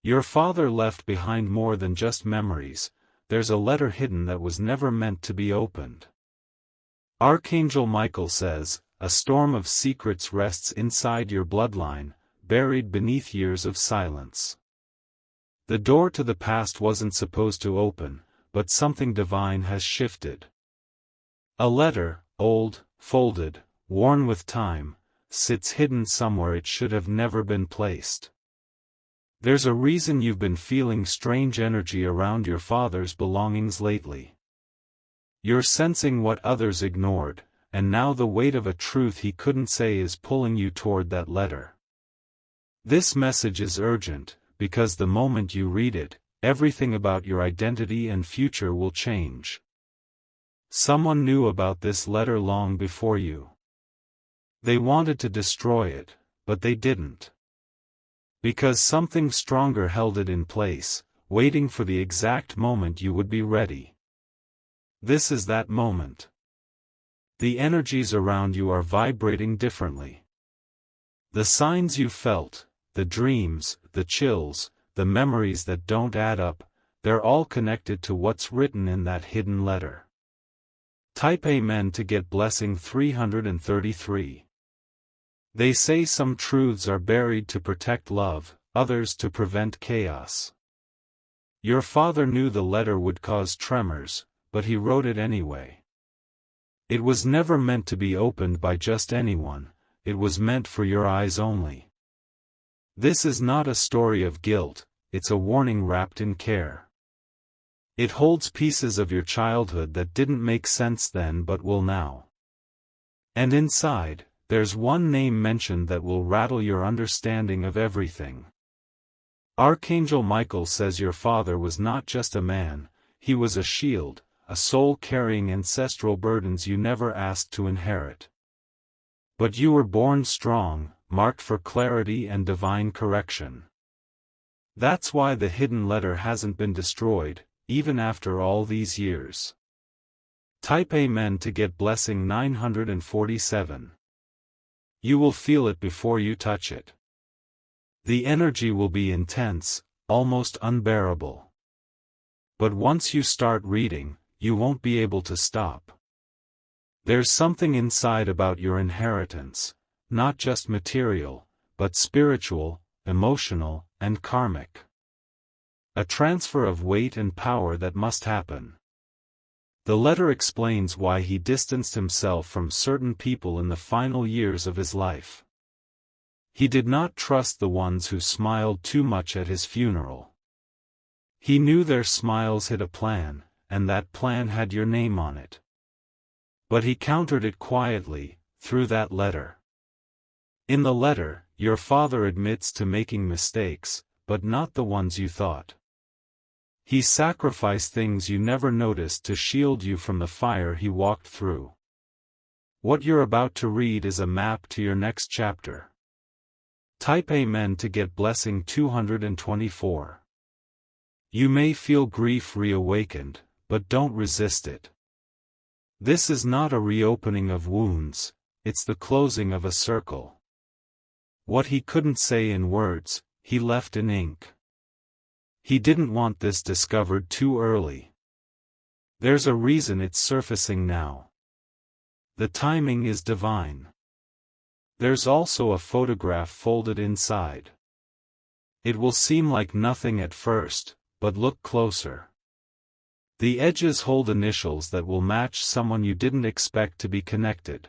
Your father left behind more than just memories. There's a letter hidden that was never meant to be opened. Archangel Michael says, a storm of secrets rests inside your bloodline, buried beneath years of silence. The door to the past wasn't supposed to open, but something divine has shifted. A letter, old, folded, worn with time, sits hidden somewhere it should have never been placed. There's a reason you've been feeling strange energy around your father's belongings lately. You're sensing what others ignored, and now the weight of a truth he couldn't say is pulling you toward that letter. This message is urgent, because the moment you read it, everything about your identity and future will change. Someone knew about this letter long before you. They wanted to destroy it, but they didn't. Because something stronger held it in place, waiting for the exact moment you would be ready. This is that moment. The energies around you are vibrating differently. The signs you felt, the dreams, the chills, the memories that don't add up, they're all connected to what's written in that hidden letter. Type Amen to get blessing 333. They say some truths are buried to protect love, others to prevent chaos. Your father knew the letter would cause tremors, but he wrote it anyway. It was never meant to be opened by just anyone, it was meant for your eyes only. This is not a story of guilt, it's a warning wrapped in care. It holds pieces of your childhood that didn't make sense then but will now. And inside, there's one name mentioned that will rattle your understanding of everything. Archangel Michael says your father was not just a man, he was a shield, a soul carrying ancestral burdens you never asked to inherit. But you were born strong, marked for clarity and divine correction. That's why the hidden letter hasn't been destroyed, even after all these years. Type Amen to get blessing 947. You will feel it before you touch it. The energy will be intense, almost unbearable. But once you start reading, you won't be able to stop. There's something inside about your inheritance, not just material, but spiritual, emotional, and karmic. A transfer of weight and power that must happen. The letter explains why he distanced himself from certain people in the final years of his life. He did not trust the ones who smiled too much at his funeral. He knew their smiles hid a plan, and that plan had your name on it. But he countered it quietly, through that letter. In the letter, your father admits to making mistakes, but not the ones you thought. He sacrificed things you never noticed to shield you from the fire he walked through. What you're about to read is a map to your next chapter. Type Amen to get blessing 224. You may feel grief reawakened, but don't resist it. This is not a reopening of wounds, it's the closing of a circle. What he couldn't say in words, he left in ink. He didn't want this discovered too early. There's a reason it's surfacing now. The timing is divine. There's also a photograph folded inside. It will seem like nothing at first, but look closer. The edges hold initials that will match someone you didn't expect to be connected.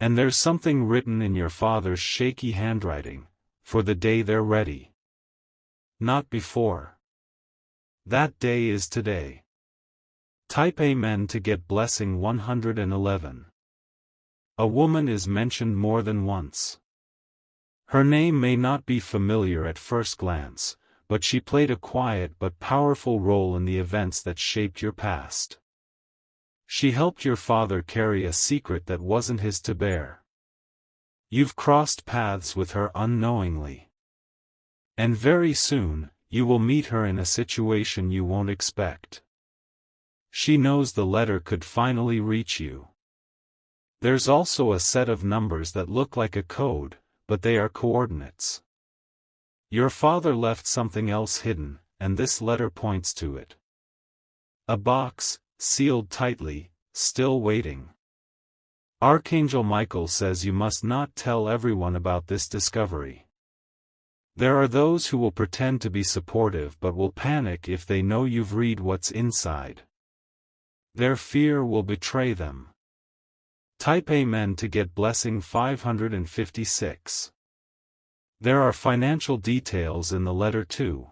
And there's something written in your father's shaky handwriting, for the day they're ready. Not before. That day is today. Type Amen to get blessing 111. A woman is mentioned more than once. Her name may not be familiar at first glance, but she played a quiet but powerful role in the events that shaped your past. She helped your father carry a secret that wasn't his to bear. You've crossed paths with her unknowingly. And very soon, you will meet her in a situation you won't expect. She knows the letter could finally reach you. There's also a set of numbers that look like a code, but they are coordinates. Your father left something else hidden, and this letter points to it. A box, sealed tightly, still waiting. Archangel Michael says you must not tell everyone about this discovery. There are those who will pretend to be supportive but will panic if they know you've read what's inside. Their fear will betray them. Type Amen to get blessing 556. There are financial details in the letter too.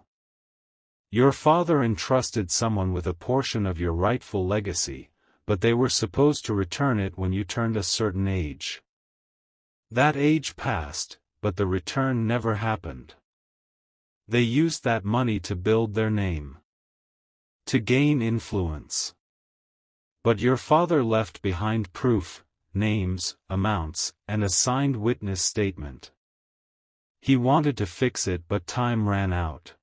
Your father entrusted someone with a portion of your rightful legacy, but they were supposed to return it when you turned a certain age. That age passed, but the return never happened. They used that money to build their name, to gain influence. But your father left behind proof, names, amounts, and a signed witness statement. He wanted to fix it but time ran out.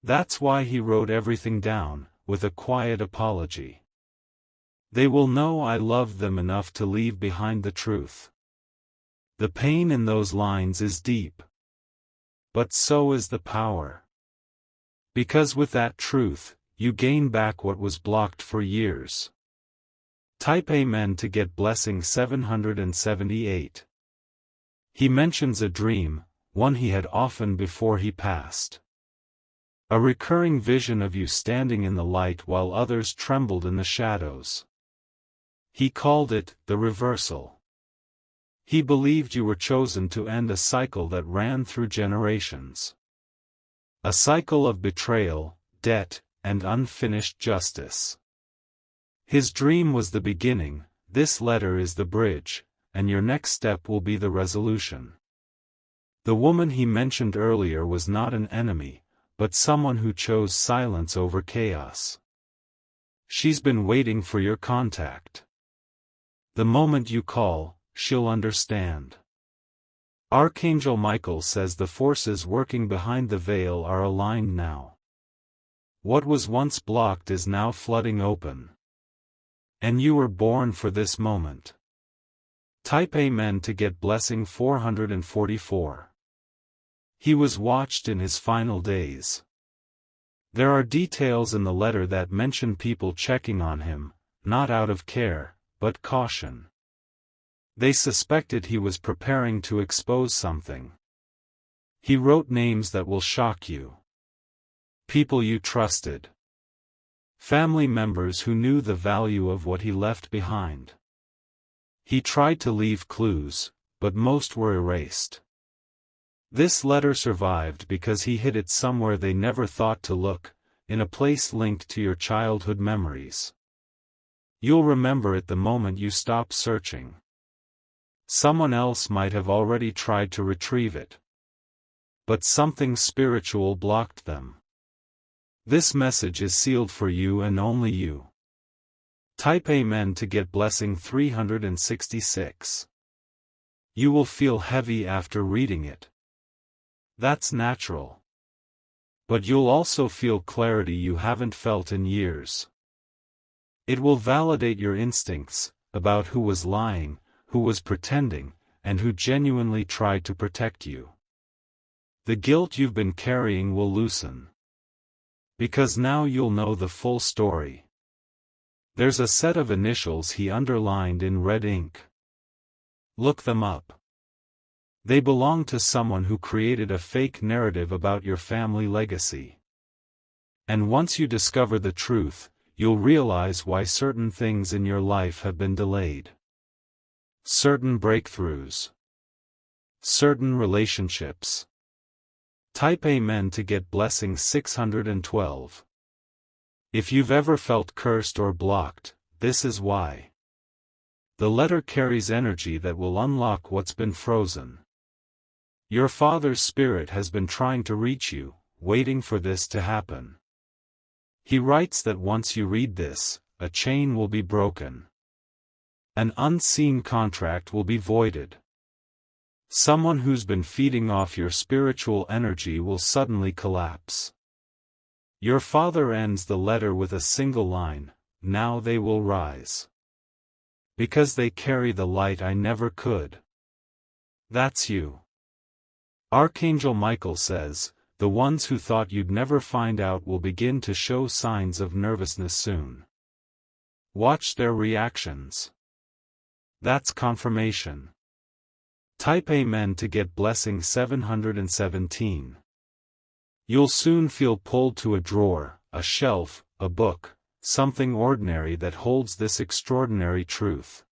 That's why he wrote everything down, with a quiet apology. They will know I loved them enough to leave behind the truth. The pain in those lines is deep. But so is the power. Because with that truth, you gain back what was blocked for years. Type Amen to get blessing 778. He mentions a dream, one he had often before he passed. A recurring vision of you standing in the light while others trembled in the shadows. He called it the reversal. He believed you were chosen to end a cycle that ran through generations. A cycle of betrayal, debt, and unfinished justice. His dream was the beginning, this letter is the bridge, and your next step will be the resolution. The woman he mentioned earlier was not an enemy, but someone who chose silence over chaos. She's been waiting for your contact. The moment you call, she'll understand. Archangel Michael says the forces working behind the veil are aligned now. What was once blocked is now flooding open. And you were born for this moment. Type Amen to get blessing 444. He was watched in his final days. There are details in the letter that mention people checking on him, not out of care, but caution. They suspected he was preparing to expose something. He wrote names that will shock you. People you trusted. Family members who knew the value of what he left behind. He tried to leave clues, but most were erased. This letter survived because he hid it somewhere they never thought to look, in a place linked to your childhood memories. You'll remember it the moment you stop searching. Someone else might have already tried to retrieve it. But something spiritual blocked them. This message is sealed for you and only you. Type Amen to get blessing 366. You will feel heavy after reading it. That's natural. But you'll also feel clarity you haven't felt in years. It will validate your instincts, about who was lying, who was pretending, and who genuinely tried to protect you. The guilt you've been carrying will loosen. Because now you'll know the full story. There's a set of initials he underlined in red ink. Look them up. They belong to someone who created a fake narrative about your family legacy. And once you discover the truth, you'll realize why certain things in your life have been delayed. Certain breakthroughs. Certain relationships. Type Amen to get blessing 612. If you've ever felt cursed or blocked, this is why. The letter carries energy that will unlock what's been frozen. Your father's spirit has been trying to reach you, waiting for this to happen. He writes that once you read this, a chain will be broken. An unseen contract will be voided. Someone who's been feeding off your spiritual energy will suddenly collapse. Your father ends the letter with a single line, "Now they will rise. Because they carry the light I never could." That's you. Archangel Michael says, the ones who thought you'd never find out will begin to show signs of nervousness soon. Watch their reactions. That's confirmation. Type Amen to get blessing 717. You'll soon feel pulled to a drawer, a shelf, a book, something ordinary that holds this extraordinary truth.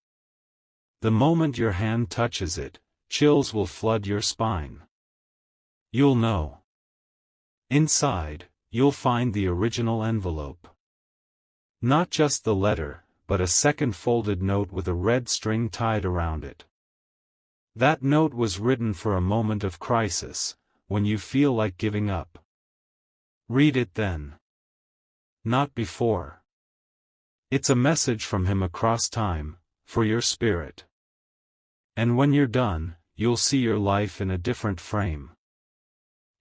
The moment your hand touches it, chills will flood your spine. You'll know. Inside, you'll find the original envelope. Not just the letter, but a second folded note with a red string tied around it. That note was written for a moment of crisis, when you feel like giving up. Read it then. Not before. It's a message from him across time, for your spirit. And when you're done, you'll see your life in a different frame.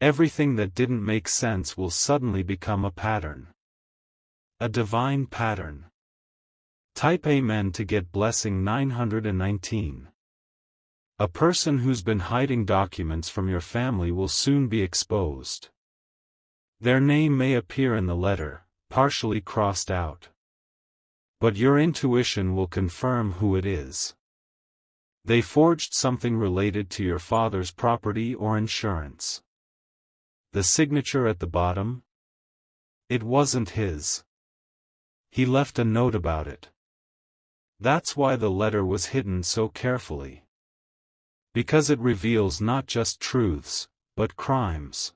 Everything that didn't make sense will suddenly become a pattern. A divine pattern. Type Amen to get blessing 919. A person who's been hiding documents from your family will soon be exposed. Their name may appear in the letter, partially crossed out. But your intuition will confirm who it is. They forged something related to your father's property or insurance. The signature at the bottom? It wasn't his. He left a note about it. That's why the letter was hidden so carefully. Because it reveals not just truths, but crimes.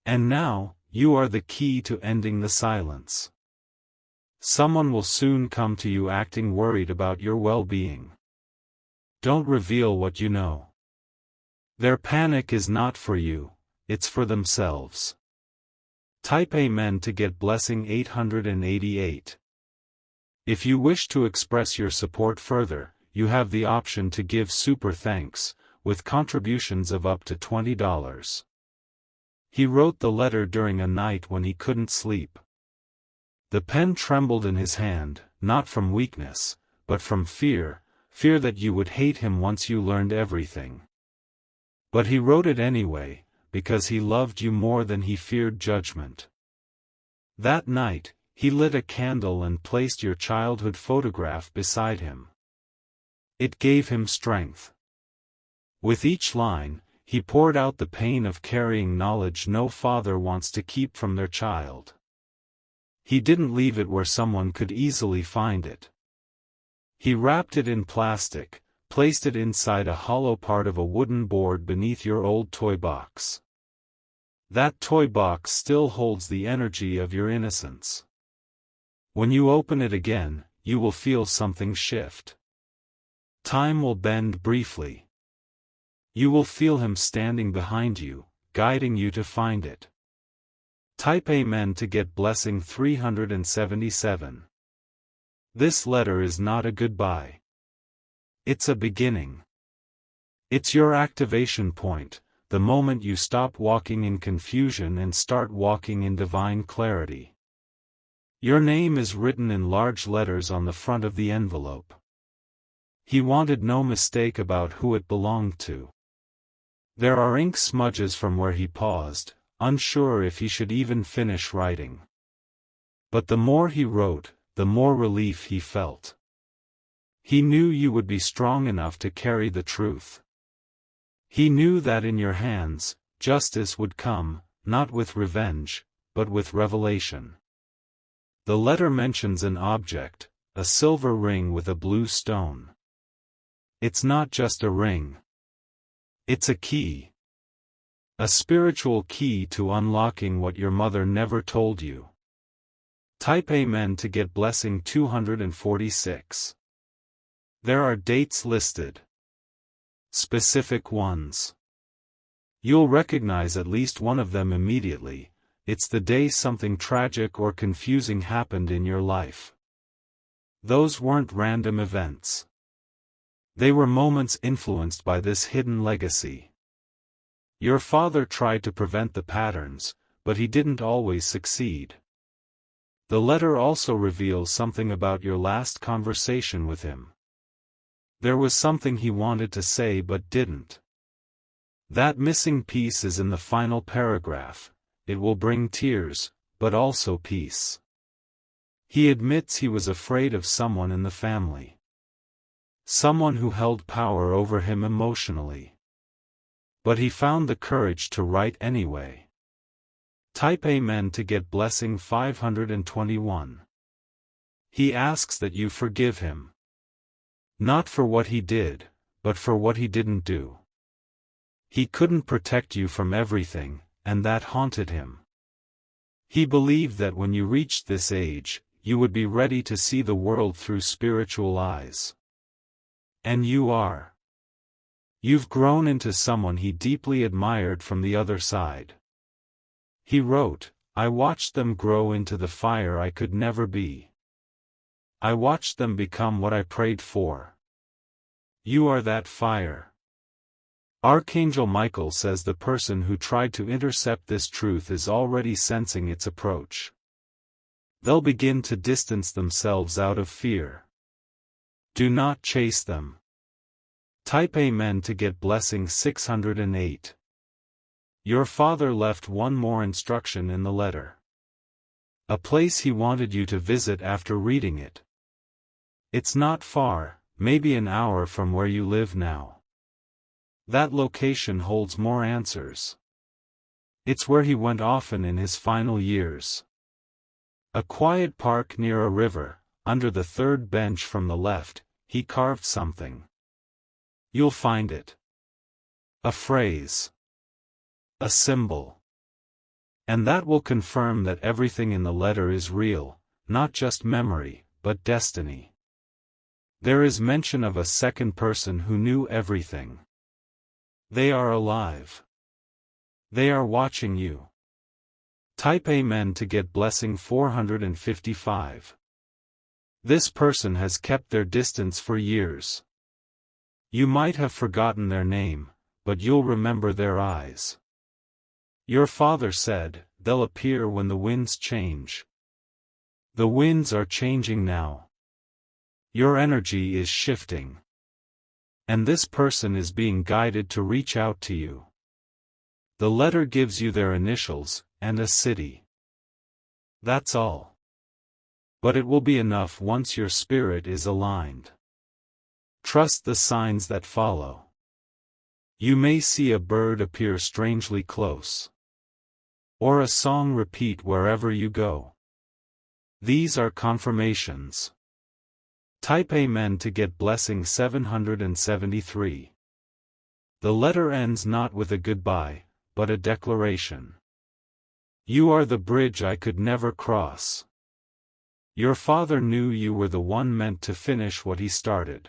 And now, you are the key to ending the silence. Someone will soon come to you acting worried about your well-being. Don't reveal what you know. Their panic is not for you, it's for themselves. Type Amen to get blessing 888. If you wish to express your support further, you have the option to give super thanks, with contributions of up to $20. He wrote the letter during a night when he couldn't sleep. The pen trembled in his hand, not from weakness, but from fear that you would hate him once you learned everything. But he wrote it anyway, because he loved you more than he feared judgment. That night, he lit a candle and placed your childhood photograph beside him. It gave him strength. With each line, he poured out the pain of carrying knowledge no father wants to keep from their child. He didn't leave it where someone could easily find it. He wrapped it in plastic, placed it inside a hollow part of a wooden board beneath your old toy box. That toy box still holds the energy of your innocence. When you open it again, you will feel something shift. Time will bend briefly. You will feel him standing behind you, guiding you to find it. Type Amen to get blessing 377. This letter is not a goodbye. It's a beginning. It's your activation point, the moment you stop walking in confusion and start walking in divine clarity. Your name is written in large letters on the front of the envelope. He wanted no mistake about who it belonged to. There are ink smudges from where he paused, unsure if he should even finish writing. But the more he wrote, the more relief he felt. He knew you would be strong enough to carry the truth. He knew that in your hands, justice would come, not with revenge, but with revelation. The letter mentions an object, a silver ring with a blue stone. It's not just a ring. It's a key. A spiritual key to unlocking what your mother never told you. Type Amen to get blessing 246. There are dates listed. Specific ones. You'll recognize at least one of them immediately. It's the day something tragic or confusing happened in your life. Those weren't random events. They were moments influenced by this hidden legacy. Your father tried to prevent the patterns, but he didn't always succeed. The letter also reveals something about your last conversation with him. There was something he wanted to say but didn't. That missing piece is in the final paragraph. It will bring tears, but also peace. He admits he was afraid of someone in the family. Someone who held power over him emotionally. But he found the courage to write anyway. Type Amen to get blessing 521. He asks that you forgive him. Not for what he did, but for what he didn't do. He couldn't protect you from everything, and that haunted him. He believed that when you reached this age, you would be ready to see the world through spiritual eyes. And you are. You've grown into someone he deeply admired from the other side. He wrote, I watched them grow into the fire I could never be. I watched them become what I prayed for. You are that fire. Archangel Michael says the person who tried to intercept this truth is already sensing its approach. They'll begin to distance themselves out of fear. Do not chase them. Type Amen to get blessing 608. Your father left one more instruction in the letter. A place he wanted you to visit after reading it. It's not far, maybe an hour from where you live now. That location holds more answers. It's where he went often in his final years. A quiet park near a river, under the third bench from the left, he carved something. You'll find it. A phrase. A symbol. And that will confirm that everything in the letter is real, not just memory, but destiny. There is mention of a second person who knew everything. They are alive. They are watching you. Type Amen to get blessing 455. This person has kept their distance for years. You might have forgotten their name, but you'll remember their eyes. Your father said, they'll appear when the winds change. The winds are changing now. Your energy is shifting. And this person is being guided to reach out to you. The letter gives you their initials, and a city. That's all. But it will be enough once your spirit is aligned. Trust the signs that follow. You may see a bird appear strangely close. Or a song repeat wherever you go. These are confirmations. Type Amen to get blessing 773. The letter ends not with a goodbye, but a declaration. You are the bridge I could never cross. Your father knew you were the one meant to finish what he started.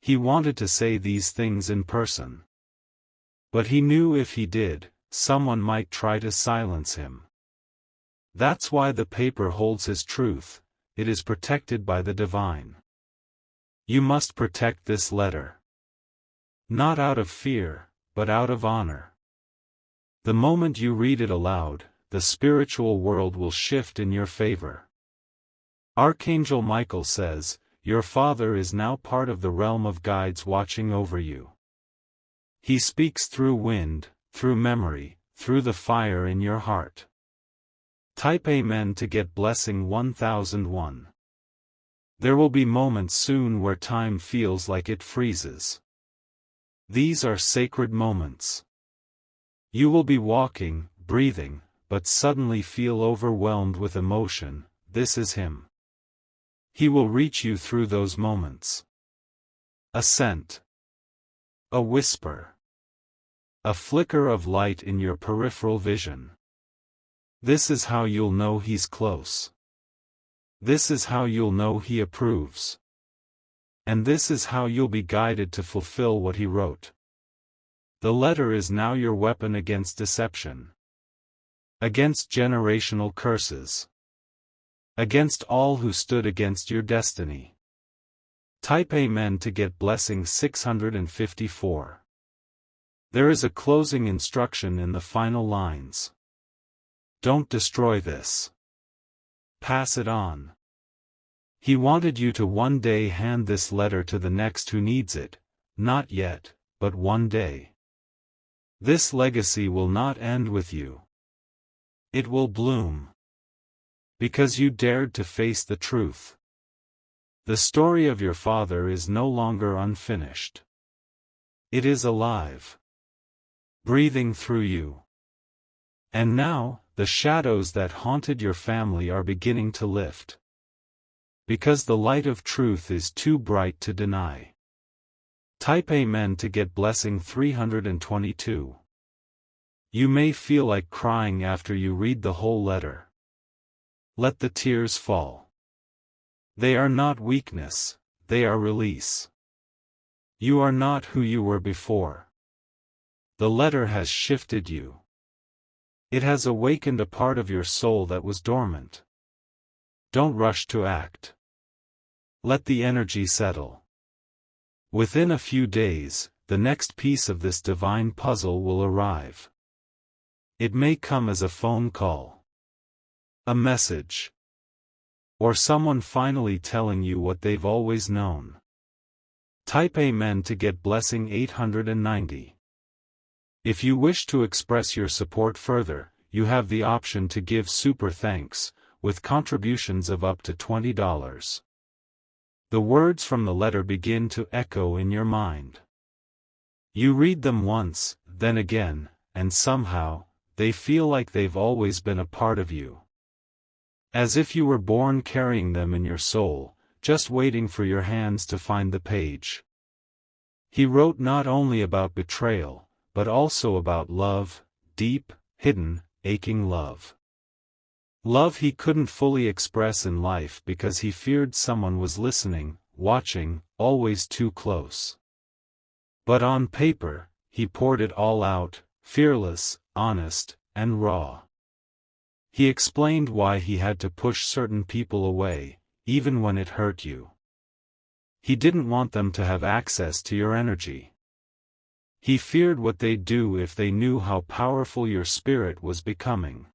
He wanted to say these things in person. But he knew if he did, someone might try to silence him. That's why the paper holds his truth. It is protected by the divine. You must protect this letter. Not out of fear, but out of honor. The moment you read it aloud, the spiritual world will shift in your favor. Archangel Michael says, your father is now part of the realm of guides watching over you. He speaks through wind, through memory, through the fire in your heart. Type Amen to get blessing 1001. There will be moments soon where time feels like it freezes. These are sacred moments. You will be walking, breathing, but suddenly feel overwhelmed with emotion. This is him. He will reach you through those moments. A scent. A whisper. A flicker of light in your peripheral vision. This is how you'll know he's close. This is how you'll know he approves. And this is how you'll be guided to fulfill what he wrote. The letter is now your weapon against deception. Against generational curses. Against all who stood against your destiny. Type Amen to get blessing 654. There is a closing instruction in the final lines. Don't destroy this. Pass it on. He wanted you to one day hand this letter to the next who needs it, not yet, but one day. This legacy will not end with you. It will bloom. Because you dared to face the truth. The story of your father is no longer unfinished. It is alive. Breathing through you. And now, the shadows that haunted your family are beginning to lift. Because the light of truth is too bright to deny. Type Amen to get blessing 322. You may feel like crying after you read the whole letter. Let the tears fall. They are not weakness, they are release. You are not who you were before. The letter has shifted you. It has awakened a part of your soul that was dormant. Don't rush to act. Let the energy settle. Within a few days, the next piece of this divine puzzle will arrive. It may come as a phone call, a message, or someone finally telling you what they've always known. Type Amen to get blessing 890. If you wish to express your support further, you have the option to give super thanks, with contributions of up to $20. The words from the letter begin to echo in your mind. You read them once, then again, and somehow, they feel like they've always been a part of you. As if you were born carrying them in your soul, just waiting for your hands to find the page. He wrote not only about betrayal, but also about love, deep, hidden, aching love. Love he couldn't fully express in life because he feared someone was listening, watching, always too close. But on paper, he poured it all out, fearless, honest, and raw. He explained why he had to push certain people away, even when it hurt you. He didn't want them to have access to your energy. He feared what they'd do if they knew how powerful your spirit was becoming.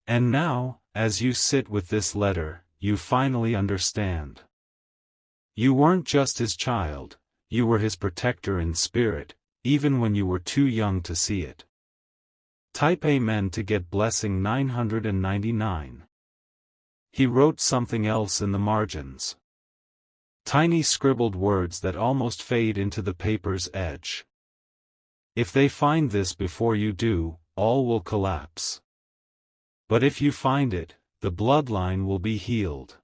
And now, as you sit with this letter, you finally understand. You weren't just his child, you were his protector in spirit, even when you were too young to see it. Type Amen to get blessing 999. He wrote something else in the margins. Tiny scribbled words that almost fade into the paper's edge. If they find this before you do, all will collapse. But if you find it, the bloodline will be healed.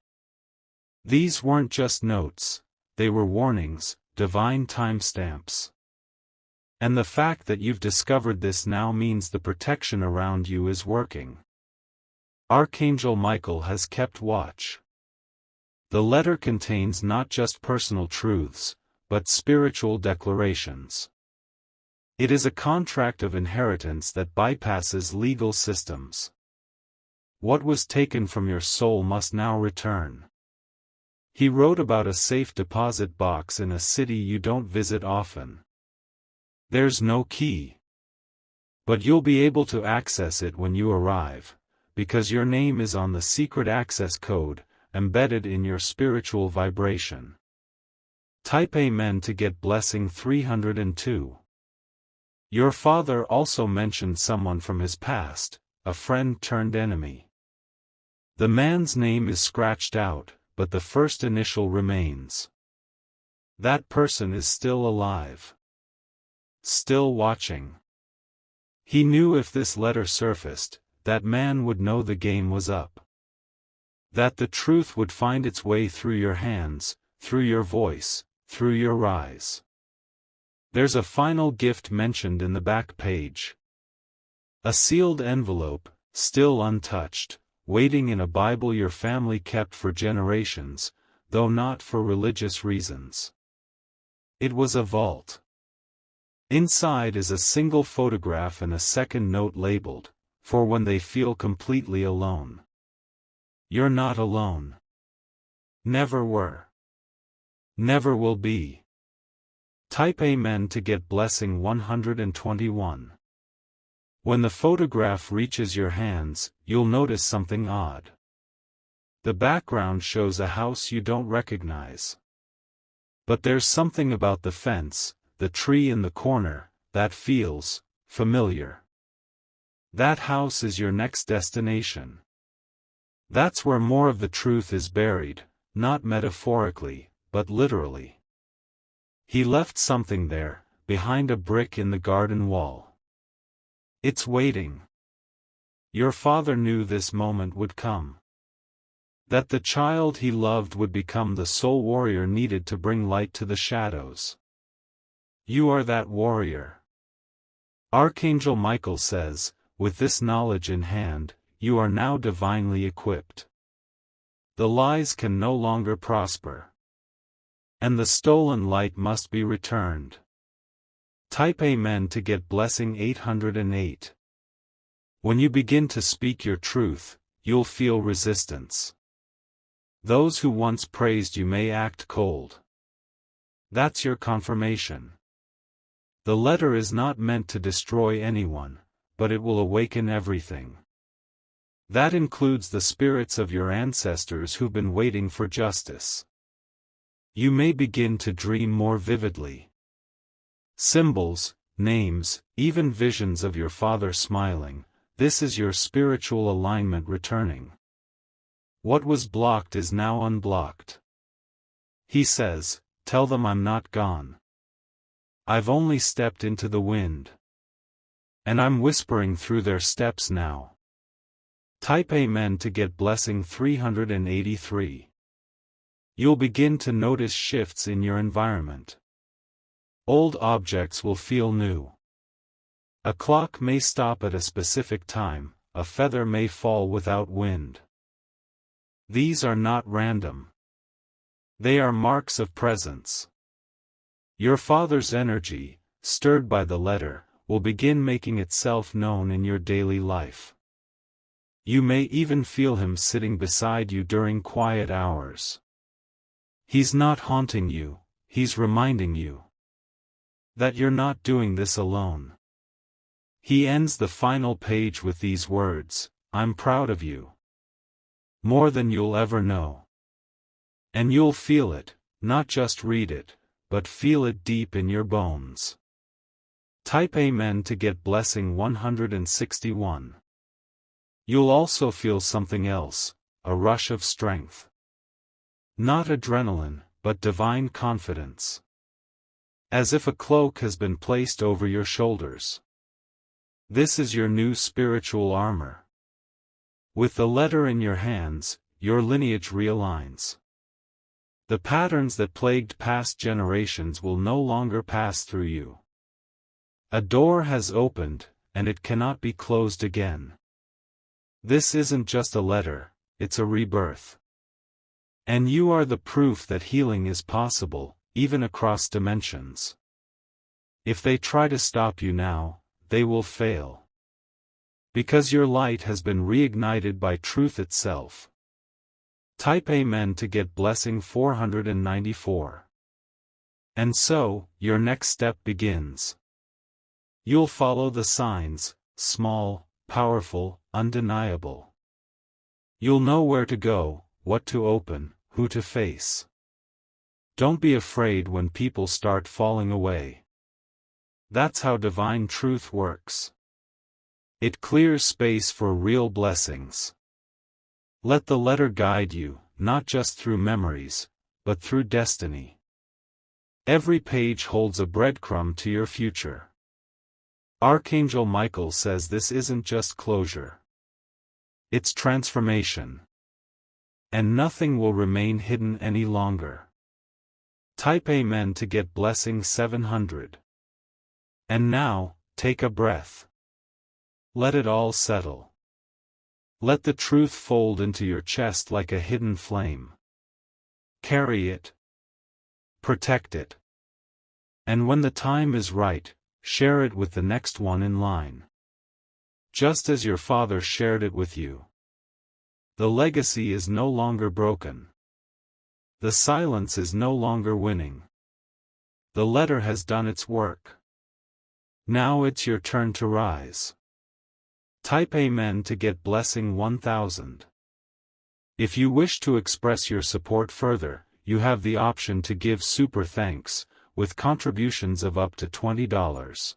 These weren't just notes, they were warnings, divine timestamps. And the fact that you've discovered this now means the protection around you is working. Archangel Michael has kept watch. The letter contains not just personal truths, but spiritual declarations. It is a contract of inheritance that bypasses legal systems. What was taken from your soul must now return. He wrote about a safe deposit box in a city you don't visit often. There's no key. But you'll be able to access it when you arrive, because your name is on the secret access code, embedded in your spiritual vibration. Type Amen to get blessing 302. Your father also mentioned someone from his past, a friend turned enemy. The man's name is scratched out, but the first initial remains. That person is still alive. Still watching. He knew if this letter surfaced, that man would know the game was up. That the truth would find its way through your hands, through your voice, through your eyes. There's a final gift mentioned in the back page. A sealed envelope, still untouched, waiting in a Bible your family kept for generations, though not for religious reasons. It was a vault. Inside is a single photograph and a second note labeled, "For when they feel completely alone." You're not alone. Never were. Never will be. Type Amen to get blessing 121. When the photograph reaches your hands, you'll notice something odd. The background shows a house you don't recognize. But there's something about the fence, the tree in the corner, that feels familiar. That house is your next destination. That's where more of the truth is buried, not metaphorically, but literally. He left something there, behind a brick in the garden wall. It's waiting. Your father knew this moment would come. That the child he loved would become the sole warrior needed to bring light to the shadows. You are that warrior. Archangel Michael says, with this knowledge in hand, you are now divinely equipped. The lies can no longer prosper. And the stolen light must be returned. Type Amen to get blessing 808. When you begin to speak your truth, you'll feel resistance. Those who once praised you may act cold. That's your confirmation. The letter is not meant to destroy anyone, but it will awaken everything. That includes the spirits of your ancestors who've been waiting for justice. You may begin to dream more vividly. Symbols, names, even visions of your father smiling, this is your spiritual alignment returning. What was blocked is now unblocked. He says, tell them I'm not gone. I've only stepped into the wind. And I'm whispering through their steps now. Type Amen to get blessing 383. You'll begin to notice shifts in your environment. Old objects will feel new. A clock may stop at a specific time, a feather may fall without wind. These are not random. They are marks of presence. Your father's energy, stirred by the letter, will begin making itself known in your daily life. You may even feel him sitting beside you during quiet hours. He's not haunting you, he's reminding you that you're not doing this alone. He ends the final page with these words, I'm proud of you. More than you'll ever know. And you'll feel it, not just read it, but feel it deep in your bones. Type Amen to get blessing 161. You'll also feel something else, a rush of strength. Not adrenaline, but divine confidence. As if a cloak has been placed over your shoulders. This is your new spiritual armor. With the letter in your hands, your lineage realigns. The patterns that plagued past generations will no longer pass through you. A door has opened, and it cannot be closed again. This isn't just a letter, it's a rebirth. And you are the proof that healing is possible, even across dimensions. If they try to stop you now, they will fail. Because your light has been reignited by truth itself. Type Amen to get blessing 494. And so, your next step begins. You'll follow the signs, small, powerful, undeniable. You'll know where to go, what to open, who to face. Don't be afraid when people start falling away. That's how divine truth works. It clears space for real blessings. Let the letter guide you, not just through memories, but through destiny. Every page holds a breadcrumb to your future. Archangel Michael says this isn't just closure. It's transformation. And nothing will remain hidden any longer. Type Amen to get blessing 700. And now, take a breath. Let it all settle. Let the truth fold into your chest like a hidden flame. Carry it. Protect it. And when the time is right, share it with the next one in line. Just as your father shared it with you. The legacy is no longer broken. The silence is no longer winning. The letter has done its work. Now it's your turn to rise. Type Amen to get blessing 1000. If you wish to express your support further, you have the option to give super thanks, with contributions of up to $20.